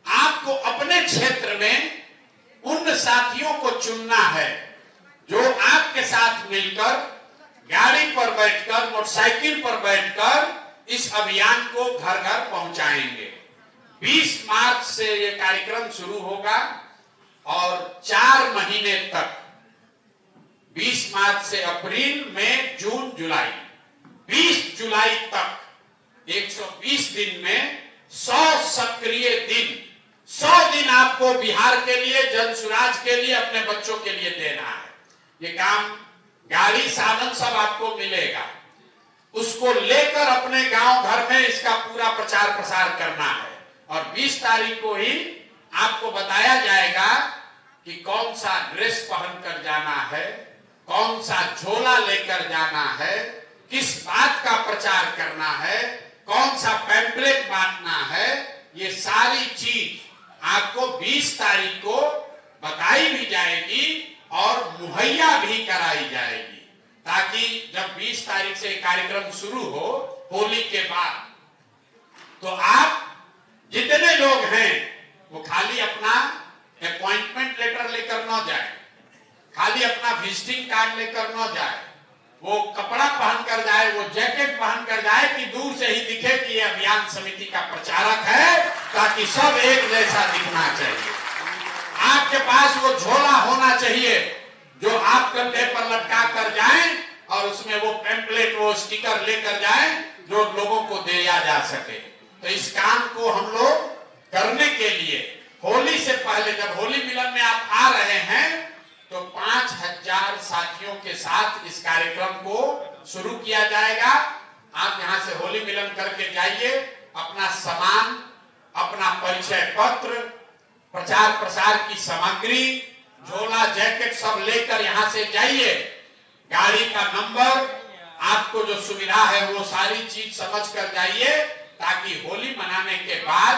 आपको अपने क्षेत्र में उन साथियों को चुनना है जो आपके साथ मिलकर गाड़ी पर बैठकर, मोटरसाइकिल पर बैठकर इस अभियान को घर घर पहुंचाएंगे। 20 मार्च से ये कार्यक्रम शुरू होगा और 4 महीने तक, 20 मार्च से अप्रैल, मई, जून, जुलाई, 20 जुलाई तक 120 दिन में 100 सक्रिय दिन, 100 दिन आपको बिहार के लिए, जन सुराज के लिए, अपने बच्चों के लिए देना है। ये काम, गाड़ी साधन सब आपको मिलेगा, उसको लेकर अपने गांव घर में इसका पूरा प्रचार प्रसार करना है। और 20 तारीख को ही आपको बताया जाएगा कि कौन सा ड्रेस पहनकर जाना है, कौन सा झोला लेकर जाना है, किस बात का प्रचार करना है, कौन सा पैम्पलेट बांटना है। ये सारी चीज आपको 20 तारीख को बताई भी जाएगी और मुहैया भी कराई जाएगी, ताकि जब 20 तारीख से कार्यक्रम शुरू हो होली के बाद, तो आप जितने लोग हैं वो खाली अपना अपॉइंटमेंट लेटर लेकर न जाए, खाली अपना विजिटिंग कार्ड लेकर न जाए, वो कपड़ा पहनकर जाए, वो जैकेट पहनकर जाए कि दूर से ही दिखे कि ये अभियान समिति का प्रचारक है, ताकि सब एक जैसा दिखना चाहिए। आपके पास वो झोला होना चाहिए जो आप कंधे पर लटका कर जाएं और उसमें वो पैम्पलेट, वो स्टिकर लेकर जाएं जो लोगों को दिया जा सके। तो इस काम को हम लोग करने के लिए होली से पहले, जब होली मिलन में आप आ रहे हैं, तो 5,000 साथियों के साथ इस कार्यक्रम को शुरू किया जाएगा। आप यहाँ से होली मिलन करके जाइए, अपना सामान, अपना परिचय पत्र, प्रचार प्रसार की सामग्री, झोला, जैकेट सब लेकर यहाँ से जाइए। गाड़ी का नंबर, आपको जो सुविधा है वो सारी चीज समझ कर जाइए, ताकि होली मनाने के बाद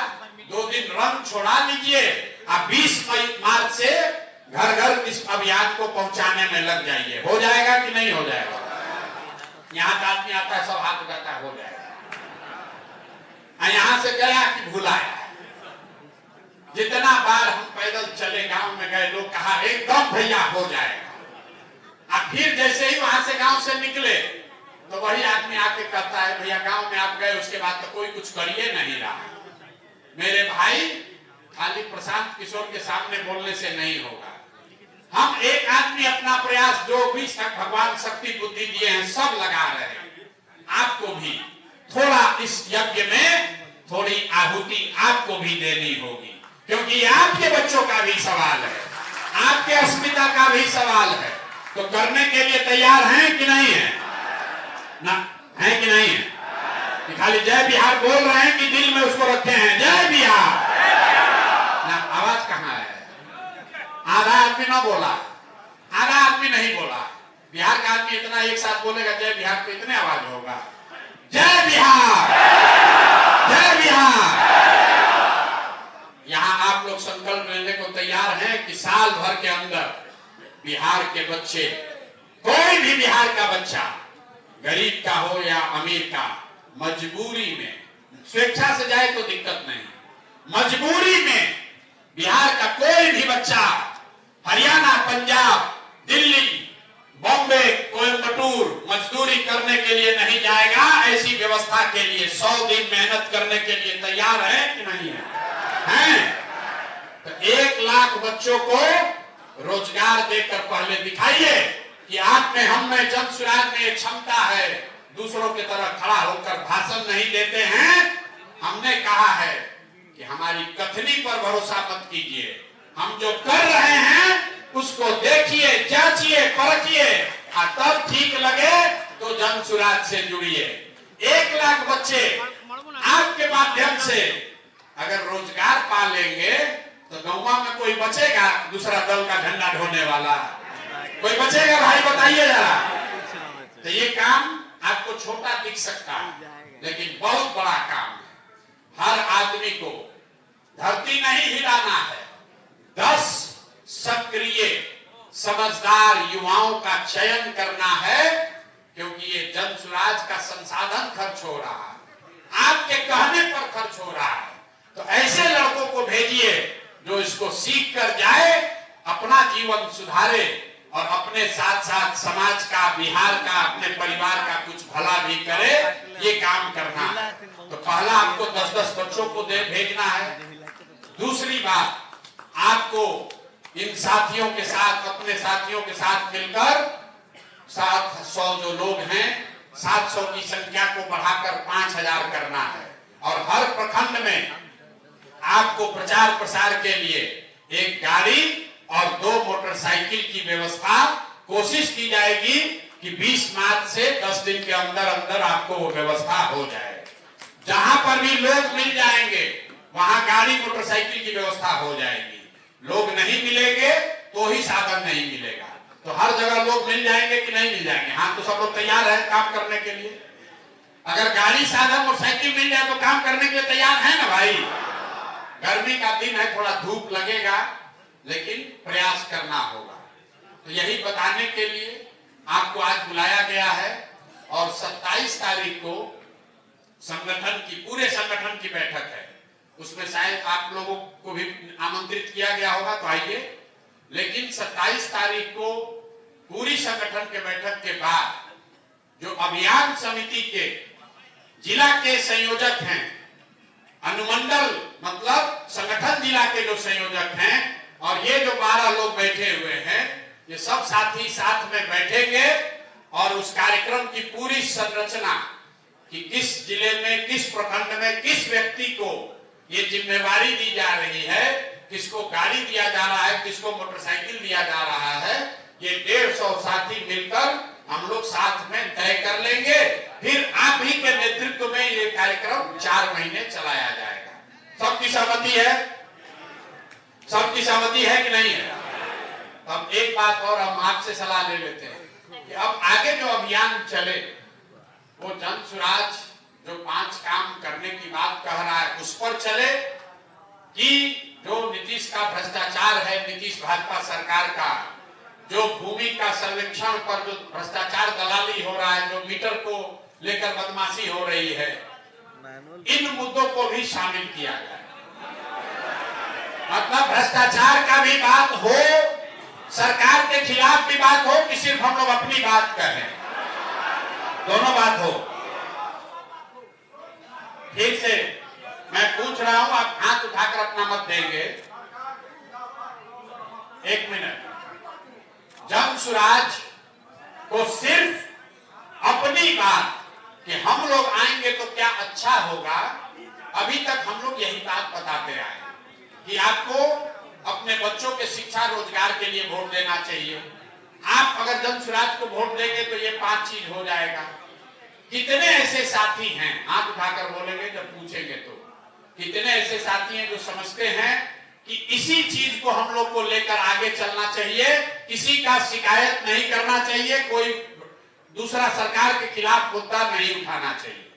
2 दिन रंग छोड़ा लीजिए। आप 20 मार्च से घर घर इस अभियान को पहुंचाने में लग जाइए। हो जाएगा कि नहीं हो जाएगा? यहाँ का आदमी आता है, सब हाथ उठाता है, हो जाएगा। यहाँ से गया कि भुलाया। जितना बार हम पैदल चले, गांव में गए, लोग कहा एकदम भैया हो जाएगा। अब फिर जैसे ही वहां से गांव से निकले तो वही आदमी आके कहता है भैया गांव में आप गए, उसके बाद तो कोई कुछ करिए नहीं रहा। मेरे भाई, खाली प्रशांत किशोर के सामने बोलने से नहीं होगा। हम एक आदमी अपना प्रयास जो भी भगवान शक्ति बुद्धि दिए हैं सब लगा रहे हैं। आपको भी थोड़ा इस यज्ञ में थोड़ी आहुति आपको भी देनी होगी, क्योंकि ये आपके बच्चों का भी सवाल है, आपके अस्मिता का भी सवाल है। तो करने के लिए तैयार हैं कि नहीं है? ना है कि नहीं है? कि खाली जय बिहार बोल रहे हैं कि दिल में उसको रखे हैं जय बिहार? ना, आवाज कहाँ है? आधा आदमी ना बोला, आधा आदमी नहीं बोला। बिहार का आदमी इतना एक साथ बोलेगा जय बिहार तो इतने आवाज होगा जय बिहार, जय बिहार। यहाँ आप लोग संकल्प लेने को तैयार हैं कि साल भर के अंदर बिहार के बच्चे, कोई भी बिहार का बच्चा, गरीब का हो या अमीर का, मजबूरी में, स्वेच्छा से जाए तो दिक्कत नहीं, मजबूरी में बिहार का कोई भी बच्चा हरियाणा, पंजाब, दिल्ली, बॉम्बे, कोयम्बटूर मजदूरी करने के लिए नहीं जाएगा। ऐसी व्यवस्था के लिए 100 दिन मेहनत करने के लिए तैयार है कि नहीं है? हैं? तो 1 लाख बच्चों को रोजगार देकर पहले दिखाइए कि आप में, हम में, जन स्वराज में एक क्षमता है। दूसरों की तरह खड़ा होकर भाषण नहीं देते हैं। हमने कहा है कि हमारी कथनी पर भरोसा मत कीजिए, हम जो कर रहे हैं उसको देखिए, जांचिए, परखिए, और तब ठीक लगे तो जन स्वराज से जुड़िए। 1 लाख बच्चे आपके माध्यम से अगर रोजगार पा लेंगे तो गांव में कोई बचेगा दूसरा दल का झंडा ढोने वाला? कोई बचेगा भाई? बताइए जरा। तो ये काम आपको छोटा दिख सकता है, लेकिन बहुत बड़ा काम है। हर आदमी को धरती नहीं हिलाना है। 10 सक्रिय समझदार युवाओं का चयन करना है, क्योंकि ये जन स्वराज का संसाधन खर्च हो रहा है, आपके कहने पर खर्च हो रहा है। तो ऐसे लड़कों को भेजिए जो इसको सीख कर जाए, अपना जीवन सुधारे और अपने साथ साथ समाज का, बिहार का, अपने परिवार का कुछ भला भी करे। ये काम करना है। तो पहला आपको 10-10 बच्चों को भेजना है। दूसरी बात, आपको इन साथियों के साथ, अपने साथियों के साथ मिलकर 700 जो लोग हैं, 700 की संख्या को बढ़ाकर 5000 करना है। और हर प्रखंड में आपको प्रचार प्रसार के लिए 1 गाड़ी और 2 मोटरसाइकिल की व्यवस्था कोशिश की जाएगी कि 20 मार्च से 10 दिन के अंदर अंदर आपको वो व्यवस्था हो जाए। जहां पर भी लोग मिल जाएंगे वहां गाड़ी मोटरसाइकिल की व्यवस्था हो जाएगी। लोग नहीं मिलेंगे तो ही साधन नहीं मिलेगा। तो हर जगह लोग मिल जाएंगे कि नहीं मिल जाएंगे? हाँ, तो सब लोग तैयार है काम करने के लिए। अगर गाड़ी, साधन, मोटरसाइकिल मिल जाए तो काम करने के लिए तैयार है ना भाई? गर्मी का दिन है, थोड़ा धूप लगेगा, लेकिन प्रयास करना होगा। तो यही बताने के लिए आपको आज बुलाया गया है। और 27 तारीख को संगठन की, पूरे संगठन की बैठक है। उसमें शायद आप लोगों को भी आमंत्रित किया गया होगा, तो आइए। लेकिन 27 तारीख को पूरी संगठन के बैठक के बाद जो अभियान समिति के जिला के संयोजक हैं, अनुमंडल मतलब संगठन जिला के जो संयोजक हैं, और ये जो 12 लोग बैठे हुए हैं, ये सब साथी साथ में बैठेंगे और उस कार्यक्रम की पूरी संरचना कि किस जिले में, किस प्रखंड में, किस व्यक्ति को ये जिम्मेवारी दी जा रही है, किसको गाड़ी दिया जा रहा है, किसको मोटरसाइकिल दिया जा रहा है, ये 150 साथी मिलकर हम लोग साथ में तय कर लेंगे। फिर आप ही के नेतृत्व में ये कार्यक्रम 4 महीने चलाया जाएगा। सबकी सहमति है? सबकी सहमति है कि नहीं है? अब एक बात और हम आपसे सलाह ले लेते हैं कि अब आगे जो अभियान चले वो जन स्वराज जो 5 काम करने की बात कह रहा है उस पर चले, कि जो नीतीश का भ्रष्टाचार है, नीतीश भाजपा सरकार का जो भूमि का सर्वेक्षण पर जो भ्रष्टाचार दलाली हो रहा है, जो मीटर को लेकर बदमाशी हो रही है, इन मुद्दों को भी शामिल किया जाए। मतलब भ्रष्टाचार का भी बात हो, सरकार के खिलाफ भी बात हो, कि सिर्फ हम लोग अपनी बात कहें, दोनों बात हो। फिर से मैं मैं पूछ रहा हूं, आप हाथ उठाकर अपना मत देंगे। एक मिनट। जमसुराज को सिर्फ अपनी बात कि हम लोग आएंगे तो क्या अच्छा होगा, अभी तक हम लोग यही बात बताते आए कि आपको अपने बच्चों के शिक्षा रोजगार के लिए वोट देना चाहिए। आप अगर जमसुराज को वोट देंगे तो ये 5 चीज हो जाएगा। कितने ऐसे साथी हैं, हाथ उठाकर बोलेंगे जब पूछेंगे तो, कितने ऐसे साथी हैं जो समझते हैं कि इसी चीज को हम लोग को लेकर आगे चलना चाहिए, किसी का शिकायत नहीं करना चाहिए, कोई दूसरा सरकार के खिलाफ मुद्दा नहीं उठाना चाहिए।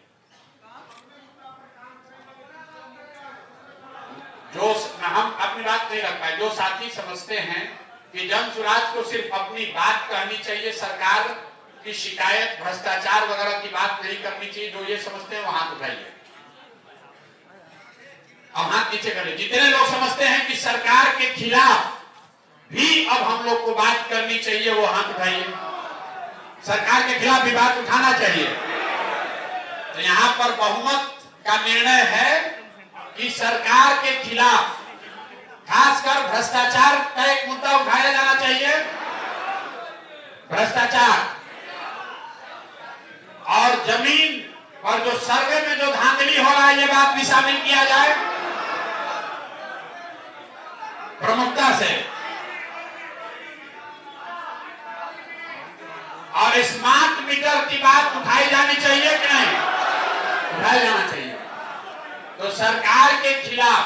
जो हम अपनी बात नहीं रख पाए, जो साथी समझते हैं कि जमसुराज को सिर्फ अपनी बात कहनी चाहिए, सरकार की शिकायत भ्रष्टाचार वगैरह की बात नहीं करनी चाहिए, जो ये समझते हैं वो हाथ उठाइए। अब हाथ नीचे करें। जितने लोग समझते हैं कि सरकार के खिलाफ भी अब हम लोग को बात करनी चाहिए वो हाथ उठाइए। सरकार के खिलाफ भी बात उठाना चाहिए। तो यहां पर बहुमत का निर्णय है कि सरकार के खिलाफ खासकर भ्रष्टाचार का एक मुद्दा उठाया जाना चाहिए। भ्रष्टाचार और जमीन पर जो सर्वे में जो धांधली हो रहा है ये बात भी शामिल किया जाए प्रमुखता से। और स्मार्ट मीटर की बात उठाई जानी चाहिए कि नहीं? उठाया जाना चाहिए। तो सरकार के खिलाफ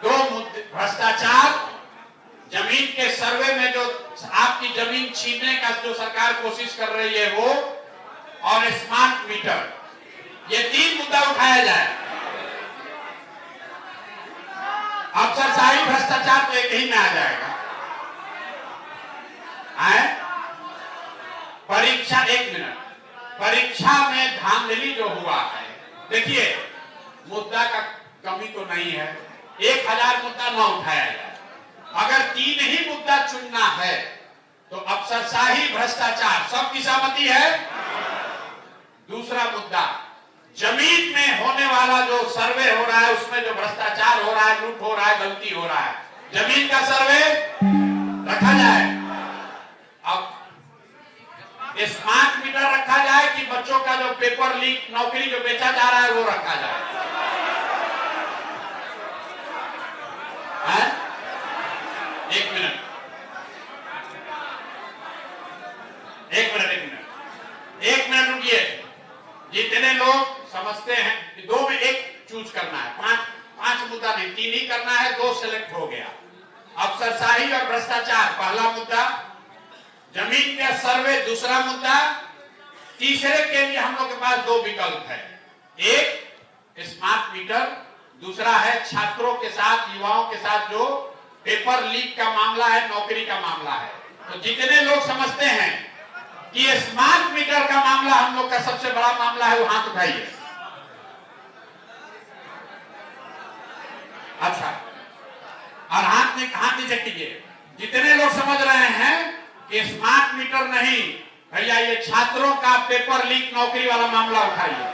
दो मुद्दे, भ्रष्टाचार, जमीन के सर्वे में जो आपकी जमीन छीनने का जो सरकार कोशिश कर रही है वो, और स्मार्ट मीटर, ये 3 मुद्दा उठाया जाए। अफसरशाही भ्रष्टाचार तो एक ही में आ जाएगा। परीक्षा, 1 मिनट, परीक्षा में धांधली जो हुआ है, देखिए मुद्दा का कमी तो नहीं है, 1000 मुद्दा न उठाया जाए। अगर 3 ही मुद्दा चुनना है तो अफसरशाही भ्रष्टाचार, सबकी सहमति है। दूसरा मुद्दा, जमीन में होने वाला जो सर्वे हो रहा है उसमें जो भ्रष्टाचार हो रहा है, लूट हो रहा है, गलती हो रहा है, जमीन का सर्वे रखा जाए। अब स्मार्ट मीटर रखा जाए कि बच्चों का जो पेपर लीक नौकरी जो बेचा जा रहा है वो रखा जाए। है? 1 मिनट, 1 मिनट, 1 मिनट, 1 मिनट रुकिए। जितने लोग समझते हैं कि 2 में 1 चूज करना है, 5 मुद्दा नहीं, 3 ही करना है, 2 सेलेक्ट हो गया। अफसरशाही और भ्रष्टाचार पहला मुद्दा, जमीन का सर्वे दूसरा मुद्दा, तीसरे के लिए हम लोग के पास 2 विकल्प है। एक स्मार्ट मीटर, दूसरा है छात्रों के साथ, युवाओं के साथ जो पेपर लीक का मामला है, नौकरी का मामला है। तो जितने लोग समझते हैं कि स्मार्ट मीटर का मामला हम लोग का सबसे बड़ा मामला है वो हाथ उठाइए। अच्छा, और हाथ नीचे कीजिए। जितने लोग समझ रहे हैं कि स्मार्ट मीटर नहीं भैया, ये छात्रों का पेपर लीक नौकरी वाला मामला उठाइए।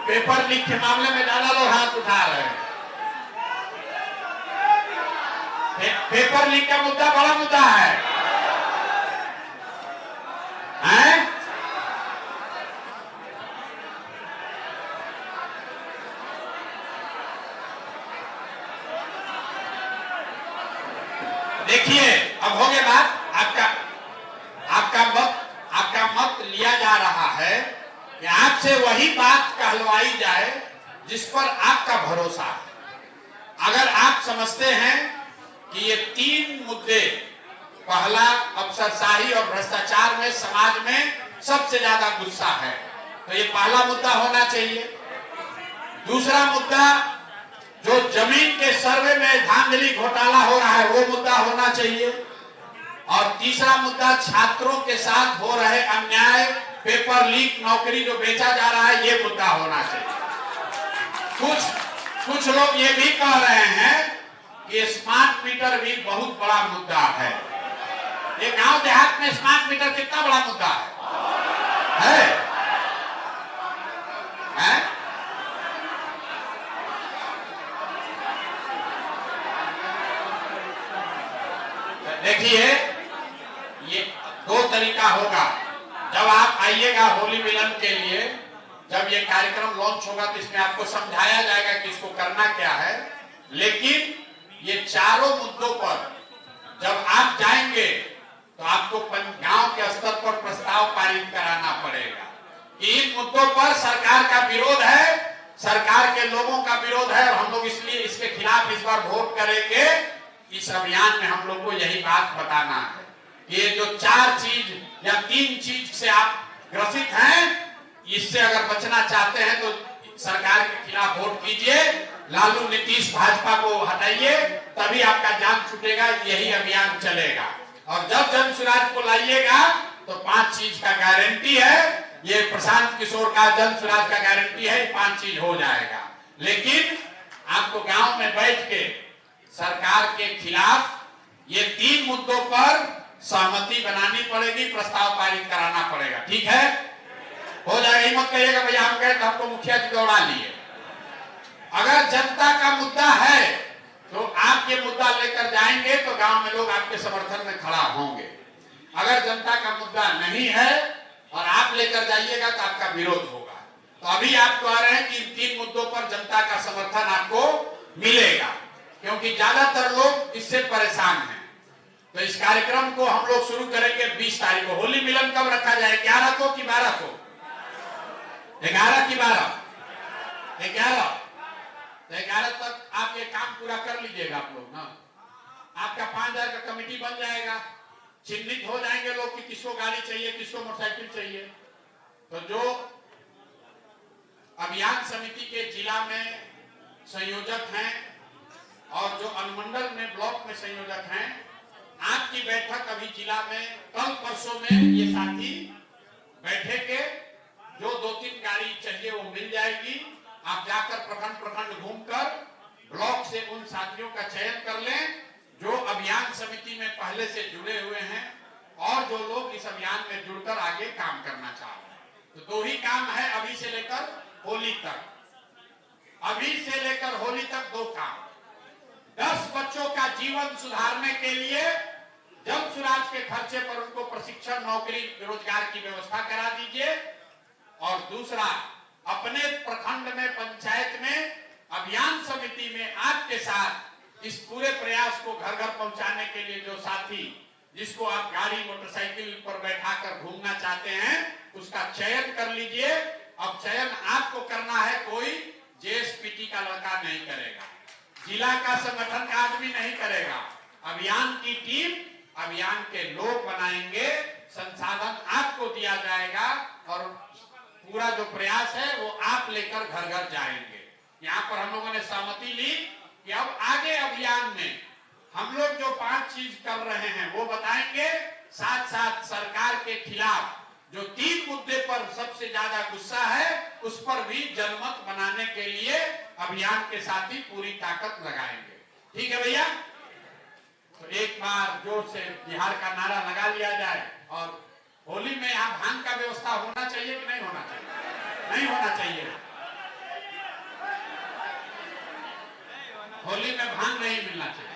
पेपर लीक के मामले में ज्यादा लोग हाथ उठा रहे हैं। पेपर लीक का मुद्दा बड़ा मुद्दा है, हैं? देखिए अब हो गया बात। आपका मत लिया जा रहा है कि आपसे वही बात कहलवाई जाए जिस पर आपका भरोसा है। अगर आप समझते हैं कि ये 3 मुद्दे, पहला अफसरशाही और भ्रष्टाचार में समाज में सबसे ज्यादा गुस्सा है, तो ये पहला मुद्दा होना चाहिए। दूसरा मुद्दा, जो जमीन के सर्वे में धांधली घोटाला हो रहा है वो मुद्दा होना चाहिए। और तीसरा मुद्दा, छात्रों के साथ हो रहे अन्याय, पेपर लीक, नौकरी जो बेचा जा रहा है, ये मुद्दा होना चाहिए। कुछ लोग ये भी कह रहे हैं कि स्मार्ट मीटर भी बहुत बड़ा मुद्दा है। ये गांव देहात में स्मार्ट मीटर कितना बड़ा मुद्दा है? जब आप आइएगा होली मिलन के लिए, जब ये कार्यक्रम लॉन्च होगा तो इसमें आपको समझाया जाएगा कि इसको करना क्या है। लेकिन ये चारों मुद्दों पर जब आप जाएंगे तो आपको गांव के स्तर पर प्रस्ताव पारित कराना पड़ेगा कि इन मुद्दों पर सरकार का विरोध है, सरकार के लोगों का विरोध है और हम लोग इसलिए इसके खिलाफ इस बार वोट करेंगे। इस अभियान में हम लोग को यही बात बताना है कि ये जो 4 चीज या 3 चीज से आप ग्रसित हैं, इससे अगर बचना चाहते हैं तो सरकार के खिलाफ वोट कीजिए, लालू नीतीश भाजपा को हटाइए, तभी आपका जान छूटेगा। यही अभियान चलेगा और जब जन स्वराज को लाइएगा तो 5 चीज का गारंटी है। ये प्रशांत किशोर का जन स्वराज का गारंटी है, 5 चीज हो जाएगा। लेकिन आपको गांव में बैठ के सरकार के खिलाफ ये 3 मुद्दों पर सहमति बनानी पड़ेगी, प्रस्ताव पारित कराना पड़ेगा। ठीक है, हो जाएगा। मत कहिएगा भैया हम गए तो हमको मुखिया जी दौड़ा लिए। अगर जनता का मुद्दा है तो आप ये मुद्दा लेकर जाएंगे तो गांव में लोग आपके समर्थन में खड़ा होंगे। अगर जनता का मुद्दा नहीं है और आप लेकर जाइएगा तो आपका विरोध होगा। तो अभी आप कह रहे हैं कि इन 3 मुद्दों पर जनता का समर्थन आपको मिलेगा, क्योंकि ज्यादातर लोग इससे परेशान हैं। तो इस कार्यक्रम को हम लोग शुरू करेंगे 20 तारीख को। होली मिलन कब रखा जाए, 11 को कि 12 को? 11 की 12? 11। तो 11 तक आप ये काम पूरा कर लीजिएगा आप लोग ना। आपका 5000 का कमेटी बन जाएगा, चिन्हित हो जाएंगे लोग कि किसको गाड़ी चाहिए, किसको मोटरसाइकिल चाहिए। तो जो अभियान समिति के जिला में संयोजक हैं और जो अनुमंडल में ब्लॉक में संयोजक हैं, आपकी बैठक अभी जिला में कल परसों में ये साथी बैठेंगे। जो 2-3 गाड़ी चाहिए वो मिल जाएगी। आप जाकर प्रखंड प्रखंड घूमकर ब्लॉक से उन साथियों का चयन कर लें जो अभियान समिति में पहले से जुड़े हुए हैं और जो लोग इस अभियान में जुड़कर आगे काम करना चाह रहे हैं। तो 2 ही काम है अभी से लेकर होली तक। अभी से लेकर होली तक 2 काम। 10 बच्चों का जीवन सुधारने के लिए जन स्वराज के खर्चे पर उनको प्रशिक्षण, नौकरी, रोजगार की व्यवस्था करा दीजिए। और दूसरा, अपने प्रखंड में, पंचायत में, अभियान समिति में आपके साथ इस पूरे प्रयास को घर घर पहुंचाने के लिए जो साथी, जिसको आप गाड़ी मोटरसाइकिल पर बैठाकर घूमना चाहते हैं, उसका चयन कर लीजिए। अब चयन आपको करना है, कोई जेएसपीटी का लड़का नहीं करेगा, जिला का संगठन का आदमी नहीं करेगा। अभियान की टीम, अभियान के लोग बनाएंगे, संसाधन आपको दिया जाएगा और पूरा जो प्रयास है वो आप लेकर घर घर जाएंगे। यहाँ पर हम लोगों ने सहमति ली कि अब आगे अभियान में हम लोग जो 5 चीज कर रहे हैं वो बताएंगे, साथ साथ सरकार के खिलाफ जो 3 मुद्दे पर सबसे ज्यादा गुस्सा है उस पर भी जनमत बनाने के लिए अभियान के साथ ही पूरी ताकत लगाएंगे। ठीक है भैया? तो एक बार जोर से बिहार का नारा लगा लिया जाए। और होली में यहाँ भांग का व्यवस्था होना चाहिए कि नहीं होना चाहिए? नहीं होना चाहिए। होली में भांग नहीं मिलना चाहिए।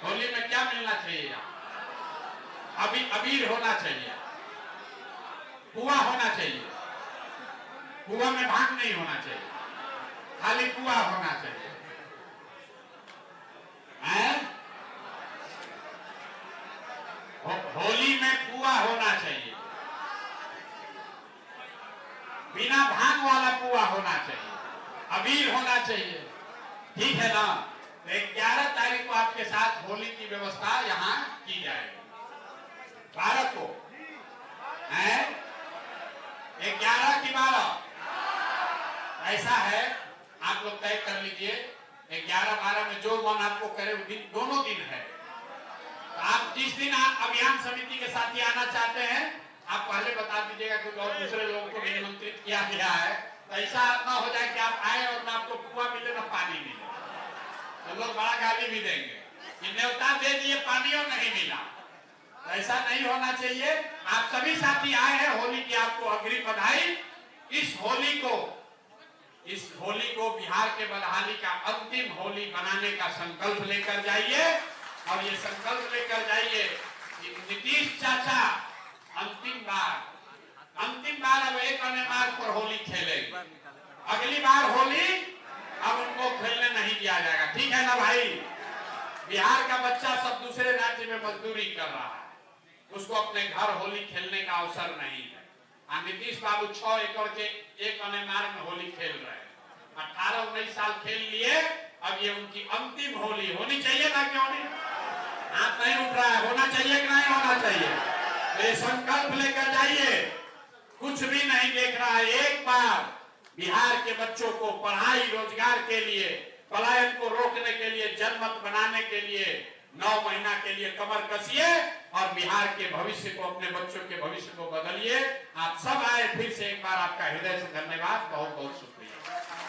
होली में क्या मिलना चाहिए? अभी अबीर होना चाहिए, पुआ होना चाहिए। पुआ में भांग नहीं होना चाहिए, खाली पुआ होना चाहिए। होली में पुआ होना चाहिए, बिना भांग वाला पुआ होना चाहिए, अबीर होना चाहिए। ठीक है ना? 11 तारीख को आपके साथ होली की व्यवस्था यहाँ की जाएगी। 12 को है, 11 की 12 ऐसा है, आप लोग तय कर लीजिए। 11-12 में जो मन आपको करे वो दिन, दोनों दिन है। तो आप जिस दिन आप अभियान समिति के साथ ही आना चाहते हैं आप पहले बता दीजिएगा, क्योंकि और दूसरे लोगों को भी निमंत्रित किया गया है। तो ऐसा ना हो जाए कि आप आए और ना आपको पुआ मिले ना पानी मिले, तो लोग बड़ा गाली भी देंगे कि न्योता दे दिए पानी और नहीं मिला। तो ऐसा नहीं होना चाहिए। आप सभी साथी आए हैं, होली की आपको अग्रिम बधाई। इस होली को बिहार के बदहाली का अंतिम होली बनाने का संकल्प लेकर जाइए। और ये संकल्प लेकर जाइए कि नीतीश चाचा अंतिम बार होली खेलेंगे। अगली बार होली अब उनको खेलने नहीं दिया जाएगा, ठीक है ना भाई। बिहार का बच्चा सब दूसरे राज्य में मजदूरी कर रहा है, उसको अपने घर होली खेलने का अवसर नहीं है। नीतीश बाबू 6 एकड़ के एक अने मार्ग में होली खेल रहे हैं, 18-19 साल खेल लिए, अब ये उनकी अंतिम होली होनी चाहिए ना, क्यों नहीं? हाथ नहीं उठ रहा है, होना चाहिए कि नहीं होना चाहिए? तो ये संकल्प लेकर जाइए, कुछ भी नहीं देख रहा है। एक बार बिहार के बच्चों को पढ़ाई रोजगार के लिए, पलायन को रोकने के लिए, जनमत बनाने के लिए 9 महीना के लिए कमर कसिए और बिहार के भविष्य को, अपने बच्चों के भविष्य को बदलिए। आप सब आए, फिर से एक बार आपका हृदय से धन्यवाद, बहुत बहुत शुक्रिया।